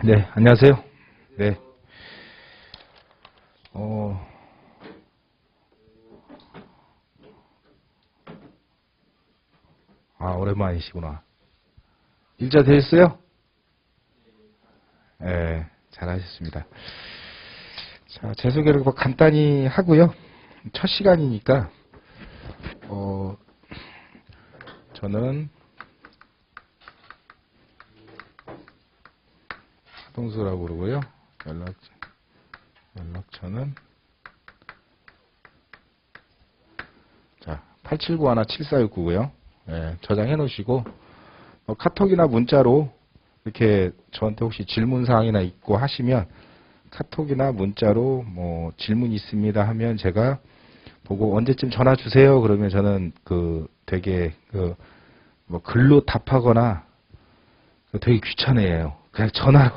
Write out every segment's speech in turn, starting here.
네, 안녕하세요. 네. 어, 오랜만이시구나. 일자 되셨어요? 네, 잘하셨습니다. 자, 제 소개를 뭐 간단히 하고요. 첫 시간이니까, 어, 저는 하동수라고 그러고요. 연락처는, 자, 8791-7469고요. 네, 저장해 놓으시고, 카톡이나 문자로 이렇게 저한테 혹시 질문사항이나 있고 하시면, 카톡이나 문자로 뭐 질문 있습니다 하면 제가 보고 언제쯤 전화 주세요 그러면 저는 되게 뭐 글로 답하거나 되게 귀찮아해요. 그냥 전화로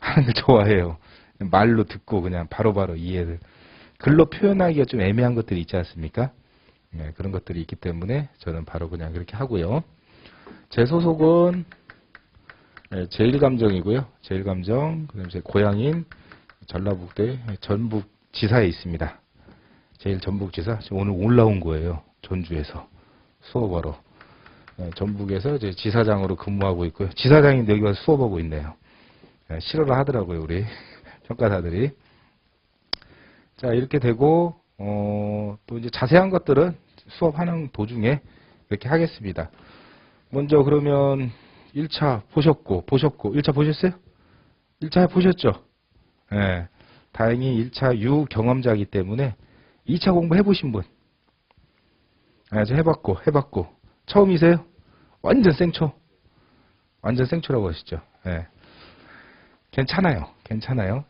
하는 걸 좋아해요. 말로 듣고 그냥 바로바로 이해를. 글로 표현하기가 좀 애매한 것들이 있지 않습니까? 네, 그런 것들이 있기 때문에 저는 바로 그냥 그렇게 하고요. 제 소속은 제일감정이고요. 제일감정, 그다음에 제 고향인 전라북도의 전북지사에 있습니다. 제일 전북지사 오늘 올라온 거예요. 전주에서 수업하러. 전북에서 이제 지사장으로 근무하고 있고요. 지사장인데 여기 와서 수업하고 있네요. 싫어를 하더라고요, 우리 평가사들이. 자, 이렇게 되고 또 이제 자세한 것들은 수업하는 도중에 이렇게 하겠습니다. 먼저 그러면 1차 보셨고 1차 보셨어요? 1차 보셨죠? 예. 다행히 1차 유경험자이기 때문에 2차 공부 해보신 분. 저 해봤고. 처음이세요? 완전 생초. 완전 생초라고 하시죠. 예. 괜찮아요.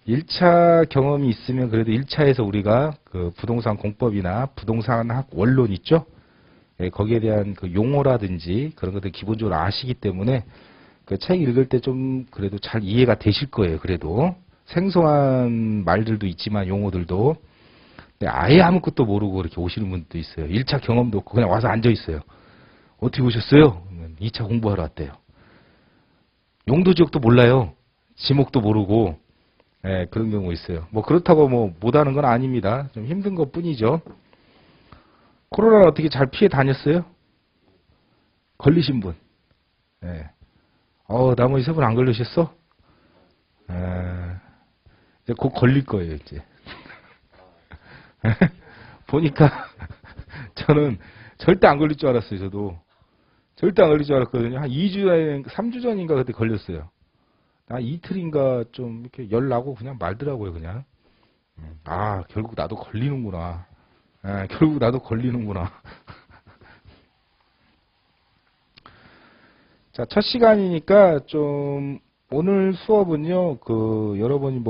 1차 경험이 있으면 그래도 1차에서 우리가 그 부동산 공법이나 부동산학 원론 있죠? 예, 거기에 대한 그 용어라든지 그런 것들 기본적으로 아시기 때문에 그 책 읽을 때 좀 그래도 잘 이해가 되실 거예요. 그래도. 생소한 말들도 있지만 용어들도. 아예 아무것도 모르고 이렇게 오시는 분도 있어요. 1차 경험도 없고 그냥 와서 앉아 있어요. 어떻게 오셨어요? 2차 공부하러 왔대요. 용도 지역도 몰라요. 지목도 모르고. 예, 그런 경우 있어요. 뭐 그렇다고 뭐 못하는 건 아닙니다. 좀 힘든 것 뿐이죠. 코로나를 어떻게 잘 피해 다녔어요? 걸리신 분. 예. 나머지 세 분 안 걸리셨어? 이제 곧 걸릴 거예요, 이제. 보니까 저는 절대 안 걸릴 줄 알았어요, 저도. 절대 안 걸릴 줄 알았거든요. 한 2주, 3주 전인가 그때 걸렸어요. 이틀인가 좀 이렇게 열 나고 그냥 말더라고요, 그냥. 결국 나도 걸리는구나. 결국 나도 걸리는구나. 자, 첫 시간이니까 좀 오늘 수업은요, 여러분이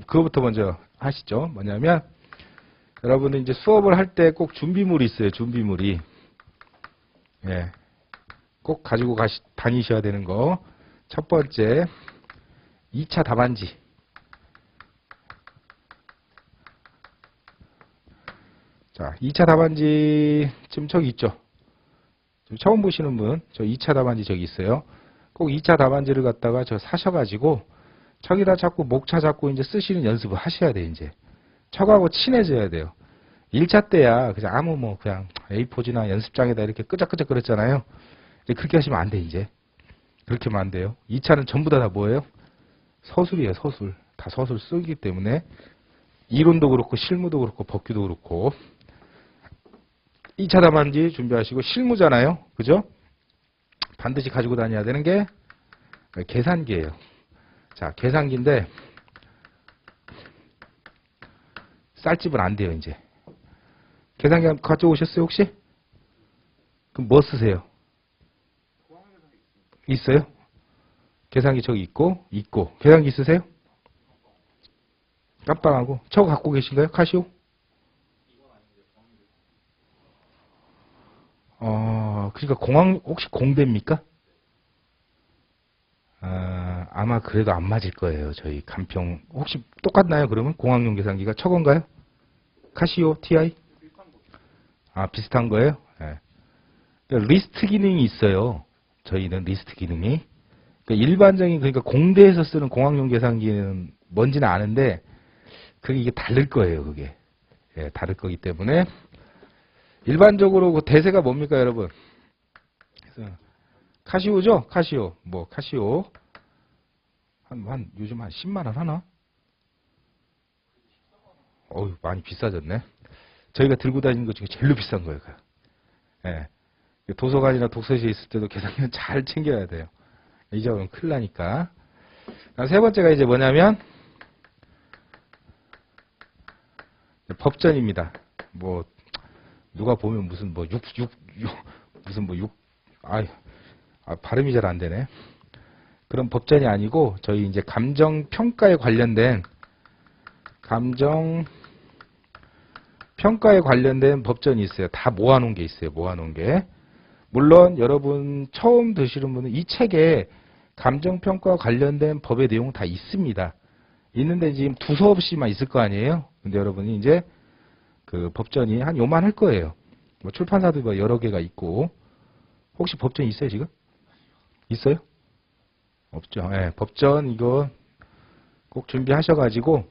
그거부터 먼저 하시죠. 뭐냐면, 여러분은 이제 수업을 할 때 꼭 준비물이 있어요, 준비물이. 예. 꼭 가지고 다니셔야 되는 거. 첫 번째, 2차 답안지. 자, 2차 답안지 지금 저기 있죠? 지금 처음 보시는 분, 저 2차 답안지 저기 있어요. 꼭 2차 답안지를 갖다가 저 사셔가지고 저기다 자꾸 목차 잡고 이제 쓰시는 연습을 하셔야 돼요, 이제. 척하고 친해져야 돼요. 1차 때야 그냥 그냥 A4지나 연습장에다 이렇게 끄적끄적 그랬잖아요. 이제 그렇게 하시면 안 돼, 이제. 그렇게 하면 안 돼요. 2차는 전부 다 뭐예요? 서술이에요, 서술. 다 서술 쓰기 때문에 이론도 그렇고 실무도 그렇고 법규도 그렇고 2차 답안지 준비하시고 실무잖아요. 그죠? 반드시 가지고 다녀야 되는 게 계산기예요. 자, 계산기인데 쌀집은 안 돼요, 이제. 계산기 가져오셨어요, 혹시? 그럼 뭐 쓰세요? 있어요? 계산기 저기 있고. 계산기 있으세요? 깜빡하고. 저거 갖고 계신가요? 카시오? 그러니까 혹시 공대입니까? 아마 그래도 안 맞을 거예요. 저희 간평. 혹시 똑같나요, 그러면? 공학용 계산기가 저건가요? 카시오, TI? 비슷한 거예요? 네. 그러니까 리스트 기능이 있어요. 저희는 리스트 기능이. 그러니까 일반적인 그러니까 공대에서 쓰는 공학용 계산기는 뭔지는 아는데 그게 이게 다를 거예요. 그게 예, 다를 거기 때문에 일반적으로 그 대세가 뭡니까, 여러분? 그래서 카시오죠? 카시오. 뭐 카시오 한 요즘 한 10만 원 하나? 어우, 많이 비싸졌네. 저희가 들고 다니는 것 중에 제일로 비싼 거예요. 그거. 예. 도서관이나 독서실에 있을 때도 계산기는 잘 챙겨야 돼요. 잊어버리면 큰일 나니까. 세 번째가 이제 뭐냐면 법전입니다. 뭐 누가 보면 무슨 뭐 무슨 뭐 발음이 잘 안 되네. 그런 법전이 아니고 저희 이제 감정 평가에 관련된 법전이 있어요. 다 모아놓은 게 있어요. 모아놓은 게. 물론 여러분 처음 드시는 분은 이 책에 감정평가와 관련된 법의 내용 다 있습니다. 있는데 지금 두서없이만 있을 거 아니에요. 근데 여러분이 이제 그 법전이 한 요만 할 거예요. 뭐 출판사도 뭐 여러 개가 있고. 혹시 법전 있어요 지금? 있어요? 없죠. 예, 법전 이거 꼭 준비하셔가지고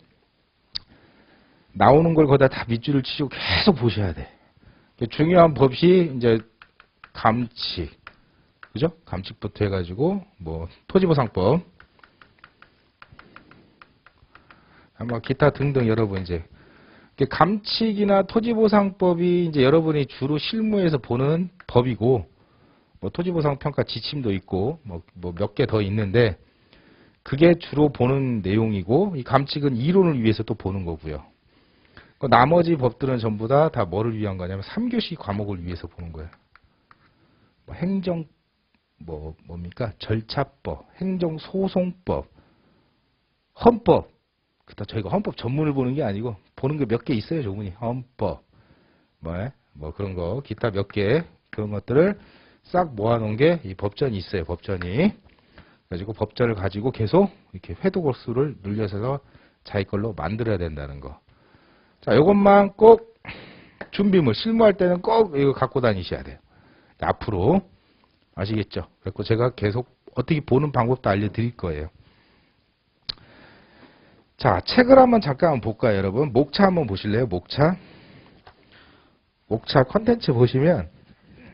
나오는 걸 거기다 다 밑줄을 치시고 계속 보셔야 돼. 중요한 법이 이제 감칙, 그죠? 감칙부터 해가지고 뭐 토지보상법, 아마 기타 등등 여러분 이제 감칙이나 토지보상법이 이제 여러분이 주로 실무에서 보는 법이고 뭐 토지보상평가 지침도 있고 뭐 몇 개 더 있는데 그게 주로 보는 내용이고 이 감칙은 이론을 위해서 또 보는 거고요. 나머지 법들은 전부 다 뭐를 위한 거냐면 3교시 과목을 위해서 보는 거예요. 뭐 행정 뭡니까? 절차법, 행정소송법, 헌법. 그다 저희가 헌법 전문을 보는 게 아니고 보는 게 몇 개 있어요, 조문이. 헌법. 뭐 그런 거 기타 몇 개 그런 것들을 싹 모아놓은 게 이 법전이 있어요. 법전이. 가지고 법전을 가지고 계속 이렇게 회독월수를 늘려서 자기 걸로 만들어야 된다는 거. 자, 이것만 꼭 준비물 실무할 때는 꼭 이거 갖고 다니셔야 돼요. 앞으로 아시겠죠? 그래서 제가 계속 어떻게 보는 방법도 알려드릴 거예요. 자, 책을 한번 잠깐 볼까요, 여러분? 목차 한번 보실래요? 목차 컨텐츠 보시면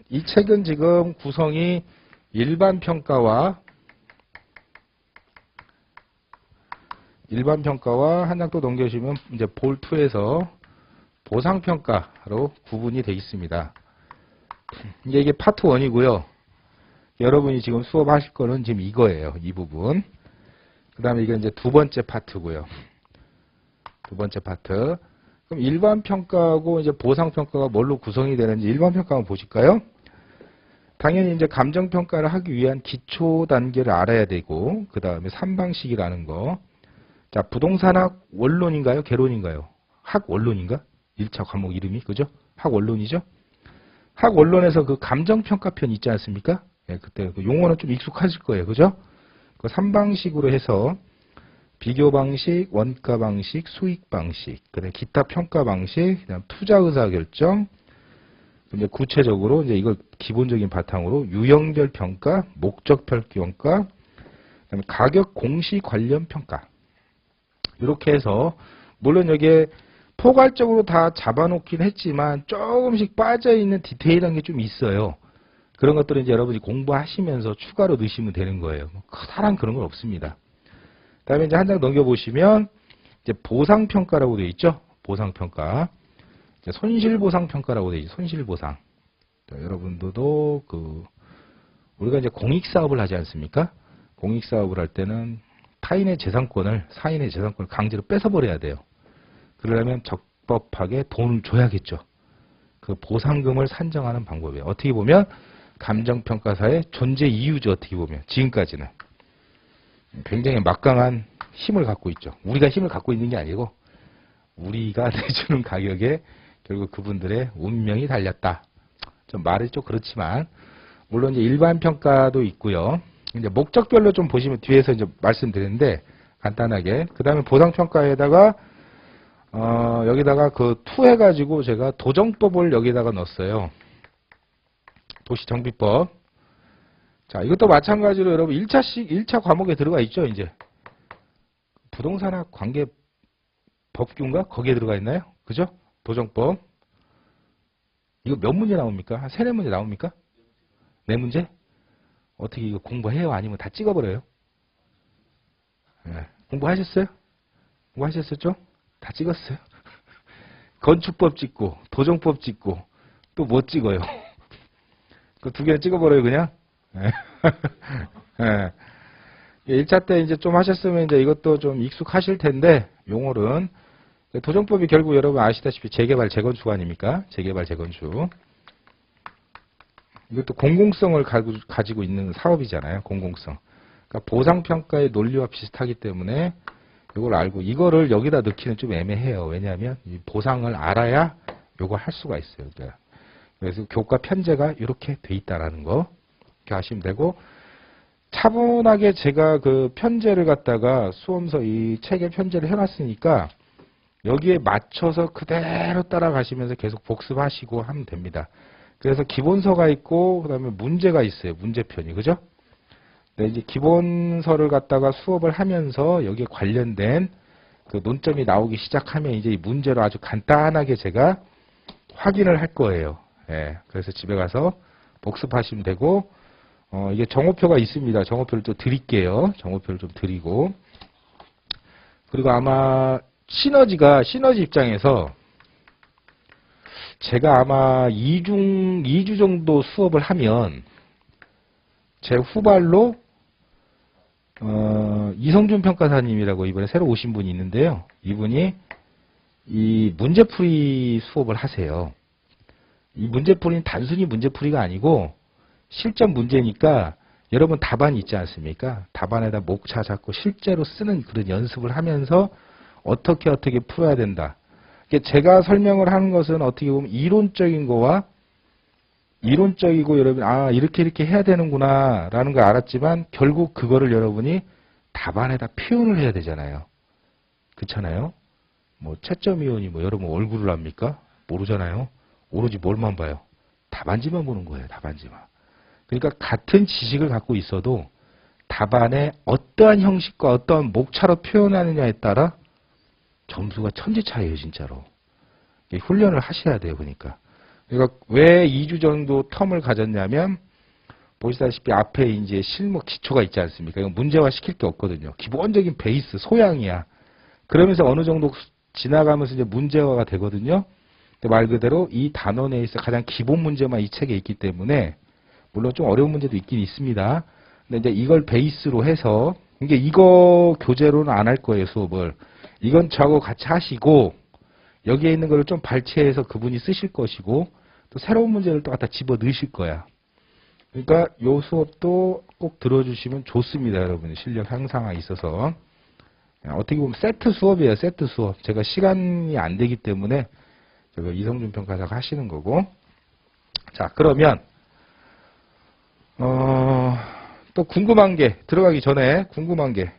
이 책은 지금 구성이 일반 평가와 한 장 또 넘겨주시면 이제 볼2에서 보상평가로 구분이 되어 있습니다. 이게 파트 1이고요. 여러분이 지금 수업하실 거는 지금 이거예요. 이 부분. 그 다음에 이게 이제 두 번째 파트고요. 두 번째 파트. 그럼 일반 평가하고 이제 보상 평가가 뭘로 구성이 되는지 일반 평가 한번 보실까요? 당연히 이제 감정 평가를 하기 위한 기초 단계를 알아야 되고, 그 다음에 3방식이라는 거. 자, 부동산학 원론인가요? 개론인가요? 학 원론인가? 1차 과목 이름이, 그죠? 학 원론이죠? 학 원론에서 그 감정 평가편 있지 않습니까? 예, 그때 그 용어는 좀 익숙하실 거예요. 그죠? 그 3방식으로 해서 비교 방식, 원가 방식, 수익 방식, 그다음에 기타 평가 방식, 그다음 투자 의사 결정, 이제 구체적으로 이제 이걸 기본적인 바탕으로 유형별 평가, 목적별 평가, 그다음에 가격 공시 관련 평가. 이렇게 해서 물론 여기에 포괄적으로 다 잡아놓긴 했지만 조금씩 빠져있는 디테일한 게 좀 있어요. 그런 것들은 이제 여러분이 공부하시면서 추가로 넣으시면 되는 거예요. 커다란 그런 건 없습니다. 그 다음에 이제 한 장 넘겨보시면 이제 보상평가라고 되어 있죠. 보상평가. 손실보상평가라고 되어 있죠. 손실보상. 여러분들도 우리가 이제 공익사업을 하지 않습니까? 공익사업을 할 때는 타인의 재산권을, 사인의 재산권을 강제로 뺏어버려야 돼요. 그러려면 적법하게 돈을 줘야겠죠. 그 보상금을 산정하는 방법이에요. 어떻게 보면 감정평가사의 존재 이유죠. 어떻게 보면 지금까지는 굉장히 막강한 힘을 갖고 있죠. 우리가 힘을 갖고 있는 게 아니고 우리가 내주는 가격에 결국 그분들의 운명이 달렸다. 좀 말이 좀 그렇지만 물론 이제 일반 평가도 있고요. 이제 목적별로 좀 보시면 뒤에서 이제 말씀드리는데 간단하게 그 다음에 보상평가에다가 여기다가 그 투 해가지고 제가 도정법을 여기다가 넣었어요. 도시정비법. 자, 이것도 마찬가지로 여러분 1차 과목에 들어가 있죠, 이제. 부동산학 관계 법규인가? 거기에 들어가 있나요? 그죠? 도정법. 이거 몇 문제 나옵니까? 한 3, 4문제 나옵니까? 4문제? 어떻게 이거 공부해요? 아니면 다 찍어버려요? 네. 공부하셨어요? 공부하셨었죠? 다 찍었어요. 건축법 찍고, 도정법 찍고, 또 뭐 찍어요? 그 2개를 찍어버려요, 그냥? 네. 네. 1차 때 이제 좀 하셨으면 이제 이것도 좀 익숙하실 텐데, 용어는. 도정법이 결국 여러분 아시다시피 재개발, 재건축 아닙니까? 재개발, 재건축. 이것도 공공성을 가지고 있는 사업이잖아요. 공공성. 그러니까 보상평가의 논리와 비슷하기 때문에 이걸 알고 이거를 여기다 넣기는 좀 애매해요. 왜냐하면 이 보상을 알아야 이거 할 수가 있어요. 그래서 교과 편제가 이렇게 돼 있다라는 거 이렇게 아시면 되고 차분하게 제가 그 편제를 갖다가 수험서 이 책에 편제를 해놨으니까 여기에 맞춰서 그대로 따라가시면서 계속 복습하시고 하면 됩니다. 그래서 기본서가 있고 그다음에 문제가 있어요. 문제편이. 그죠? 네, 이제 기본서를 갖다가 수업을 하면서 여기에 관련된 그 논점이 나오기 시작하면 이제 이 문제로 아주 간단하게 제가 확인을 할 거예요. 예, 그래서 집에 가서 복습하시면 되고 이게 정오표가 있습니다. 정오표를 또 드릴게요. 정오표를 좀 드리고 그리고 아마 시너지 입장에서 제가 아마 2주 정도 수업을 하면 제 후발로 이성준 평가사님이라고 이번에 새로 오신 분이 있는데요. 이분이 이 문제풀이 수업을 하세요. 이 문제풀이는 단순히 문제풀이가 아니고 실전 문제니까 여러분 답안 있지 않습니까? 답안에다 목차 잡고 실제로 쓰는 그런 연습을 하면서 어떻게 풀어야 된다. 제가 설명을 하는 것은 어떻게 보면 이론적인 거와 이론적이고 여러분 이렇게 해야 되는구나 라는 걸 알았지만 결국 그거를 여러분이 답안에다 표현을 해야 되잖아요. 그렇잖아요. 뭐 채점위원이 뭐 여러분 얼굴을 압니까? 모르잖아요. 오로지 뭘만 봐요? 답안지만 보는 거예요. 답안지만. 그러니까 같은 지식을 갖고 있어도 답안에 어떠한 형식과 어떠한 목차로 표현하느냐에 따라 점수가 천지 차이에요, 진짜로. 훈련을 하셔야 돼요, 그러니까. 왜 2주 정도 텀을 가졌냐면, 보시다시피 앞에 이제 실무 기초가 있지 않습니까? 이건 문제화 시킬 게 없거든요. 기본적인 베이스, 소양이야. 그러면서 어느 정도 지나가면서 이제 문제화가 되거든요. 근데 말 그대로 이 단원 내에서 가장 기본 문제만 이 책에 있기 때문에, 물론 좀 어려운 문제도 있긴 있습니다. 근데 이제 이걸 베이스로 해서, 이거 교재로는 안 할 거예요, 수업을. 이건 저하고 같이 하시고 여기에 있는 거를 좀 발췌해서 그분이 쓰실 것이고 또 새로운 문제를 또 갖다 집어 넣으실 거야. 그러니까 요 수업도 꼭 들어주시면 좋습니다. 여러분 실력 향상에 있어서. 어떻게 보면 세트 수업이에요. 세트 수업. 제가 시간이 안 되기 때문에 제가 이성준 평가사가 하시는 거고. 자, 그러면 또 궁금한 게 들어가기 전에 궁금한 게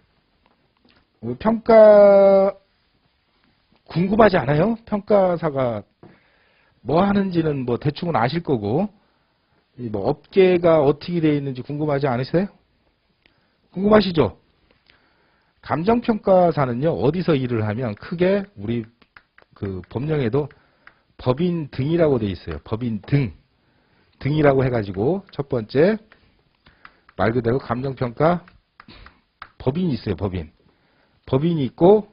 평가 궁금하지 않아요? 평가사가 뭐 하는지는 뭐 대충은 아실 거고 뭐 업계가 어떻게 되어 있는지 궁금하지 않으세요? 궁금하시죠? 감정평가사는요 어디서 일을 하면 크게 우리 그 법령에도 법인 등이라고 되어 있어요. 법인 등이라고 해가지고 첫 번째 말 그대로 감정평가 법인이 있어요. 법인이 있고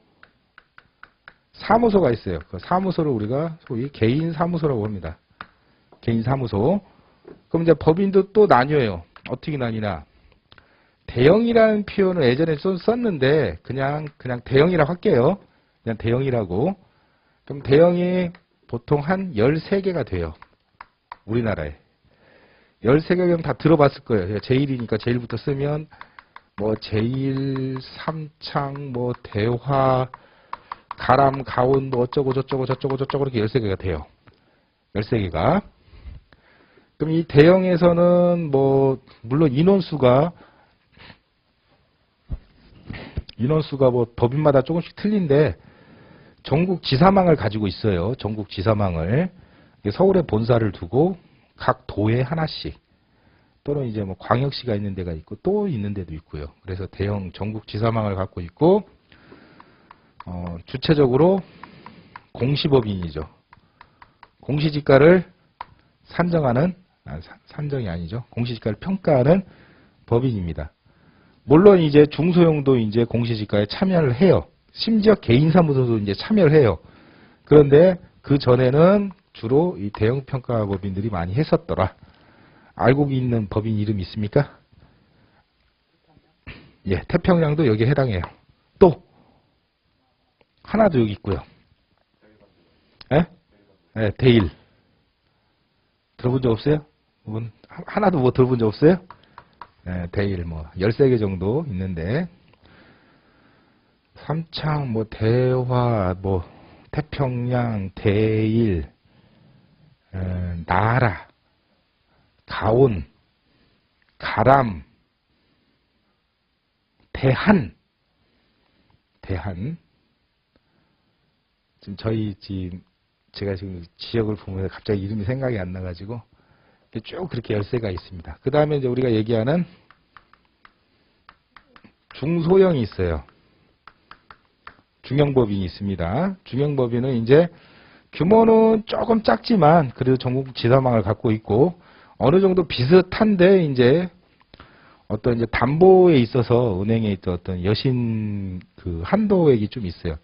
사무소가 있어요. 그 사무소를 우리가 소위 개인 사무소라고 합니다. 개인 사무소. 그럼 이제 법인도 또 나뉘어요. 어떻게 나뉘나? 대형이라는 표현을 예전에 썼는데 그냥 대형이라고 할게요. 그냥 대형이라고. 그럼 대형이 보통 한 13개가 돼요. 우리나라에. 13개면 다 들어봤을 거예요. 제1이니까 제1부터 쓰면 뭐 제1, 삼창, 뭐 대화, 가람, 가온, 뭐 어쩌고 저쩌고 이렇게 13개가 돼요. 13개가. 그럼 이 대형에서는 뭐 물론 인원수가 뭐 법인마다 조금씩 틀린데 전국 지사망을 가지고 있어요. 전국 지사망을. 서울에 본사를 두고 각 도에 하나씩. 또는 이제 뭐 광역시가 있는 데가 있고 또 있는 데도 있고요. 그래서 대형 전국 지사망을 갖고 있고 주체적으로 공시법인이죠. 공시지가를 산정하는 산정이 아니죠. 공시지가를 평가하는 법인입니다. 물론 이제 중소형도 이제 공시지가에 참여를 해요. 심지어 개인사무소도 이제 참여를 해요. 그런데 그 전에는 주로 이 대형 평가법인들이 많이 했었더라. 알고 있는 법인 이름 있습니까? 예, 태평양도 여기에 해당해요. 또 하나도 여기 있고요. 예? 예, 대일. 들어본 적 없어요? 하나도 뭐 들어본 적 없어요? 예, 대일 뭐 13개 정도 있는데 삼창 뭐 대화 뭐 태평양 대일 나라 가온 가람 대한 지금 제가 지금 지역을 보면서 갑자기 이름이 생각이 안 나가지고 쭉 그렇게 열쇠가 있습니다. 그 다음에 이제 우리가 얘기하는 중소형이 있어요. 중형법인이 있습니다. 중형법인은 이제 규모는 조금 작지만 그래도 전국 지사망을 갖고 있고 어느 정도 비슷한데 이제 어떤 이제 담보에 있어서 은행에 있던 어떤 여신 그 한도액이 좀 있어요.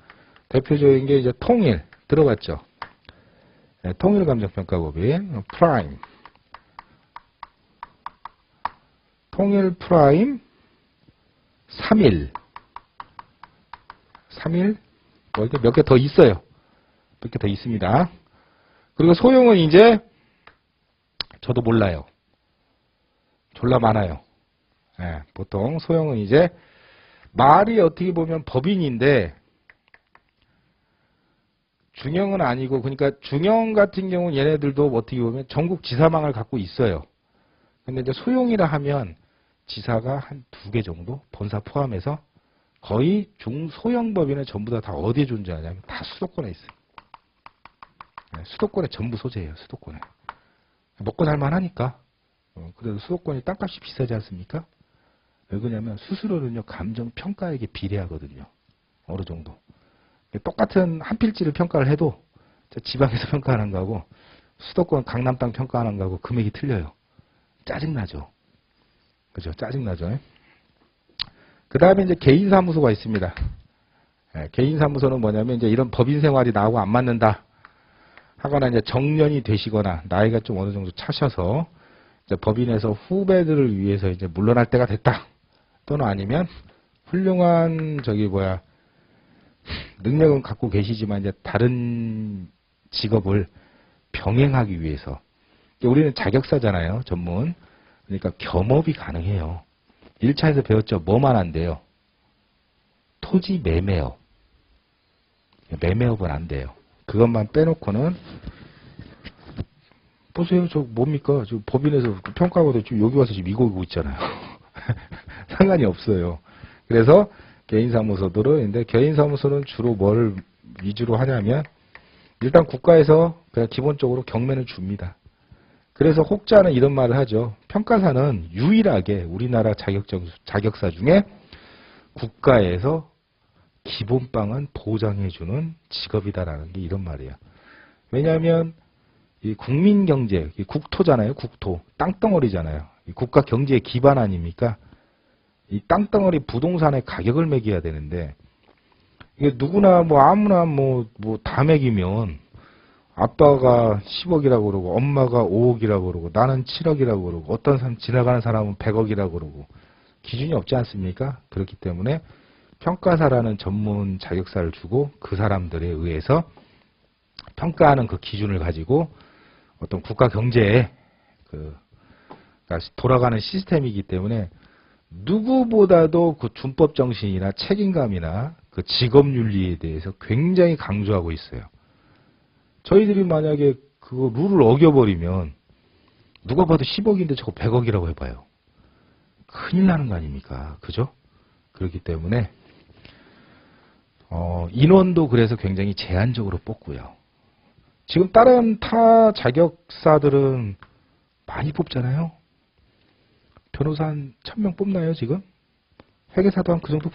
대표적인 게 이제 통일 들어봤죠. 네, 통일감정평가법인 프라임 통일 프라임 3일 뭐 이렇게 몇 개 더 있어요. 몇 개 더 있습니다. 그리고 소형은 이제 저도 몰라요. 졸라 많아요. 네, 보통 소형은 이제 말이 어떻게 보면 법인인데 중형은 아니고 그러니까 중형 같은 경우는 얘네들도 어떻게 보면 전국 지사망을 갖고 있어요. 근데 이제 소형이라 하면 지사가 한 2개 정도 본사 포함해서 거의 중소형 법인은 전부 다 어디에 존재하냐면 다 수도권에 있어요. 네, 수도권에 전부 소재예요. 수도권에. 먹고 살만하니까. 그래도 수도권이 땅값이 비싸지 않습니까? 왜 그러냐면 수수료는요 감정평가액에 비례하거든요. 어느 정도. 똑같은 한 필지를 평가를 해도 지방에서 평가하는 거하고 수도권 강남 땅 평가하는 거하고 금액이 틀려요. 짜증나죠. 그죠? 짜증나죠. 그 다음에 이제 개인사무소가 있습니다. 네, 개인사무소는 뭐냐면 이제 이런 법인 생활이 나하고 안 맞는다 하거나 이제 정년이 되시거나 나이가 좀 어느 정도 차셔서 이제 법인에서 후배들을 위해서 이제 물러날 때가 됐다. 또는 아니면 훌륭한 능력은 갖고 계시지만 이제 다른 직업을 병행하기 위해서 우리는 자격사잖아요. 전문. 그러니까 겸업이 가능해요. 1차에서 배웠죠. 뭐만 안 돼요? 토지 매매업. 매매업은 안 돼요. 그것만 빼놓고는 보세요. 저 뭡니까? 저 법인에서 평가하고도 지금 여기 와서 지금 이거 오고 있잖아요. 상관이 없어요. 그래서 개인사무소들은 근데 개인사무소는 주로 뭘 위주로 하냐면 일단 국가에서 그냥 기본적으로 경매를 줍니다. 그래서 혹자는 이런 말을 하죠. 평가사는 유일하게 우리나라 자격사 중에 국가에서 기본빵은 보장해주는 직업이다라는 게 이런 말이에요. 왜냐하면 이 국민경제, 국토잖아요. 국토, 땅덩어리잖아요. 국가 경제의 기반 아닙니까? 이 땅덩어리 부동산의 가격을 매겨야 되는데 이게 누구나 아무나 다 매기면 아빠가 10억이라고 그러고 엄마가 5억이라고 그러고 나는 7억이라고 그러고 어떤 사람 지나가는 사람은 100억이라고 그러고 기준이 없지 않습니까? 그렇기 때문에 평가사라는 전문 자격사를 주고 그 사람들에 의해서 평가하는 그 기준을 가지고 어떤 국가 경제에 돌아가는 시스템이기 때문에 누구보다도 그 준법 정신이나 책임감이나 그 직업윤리에 대해서 굉장히 강조하고 있어요. 저희들이 만약에 그 룰을 어겨버리면 누가 봐도 10억인데 저거 100억이라고 해봐요. 큰일 나는 거 아닙니까? 그죠? 그렇기 때문에 인원도 그래서 굉장히 제한적으로 뽑고요. 지금 다른 타 자격사들은 많이 뽑잖아요. 변호사 한 1000명 뽑나요, 지금? 회계사도 한 그 정도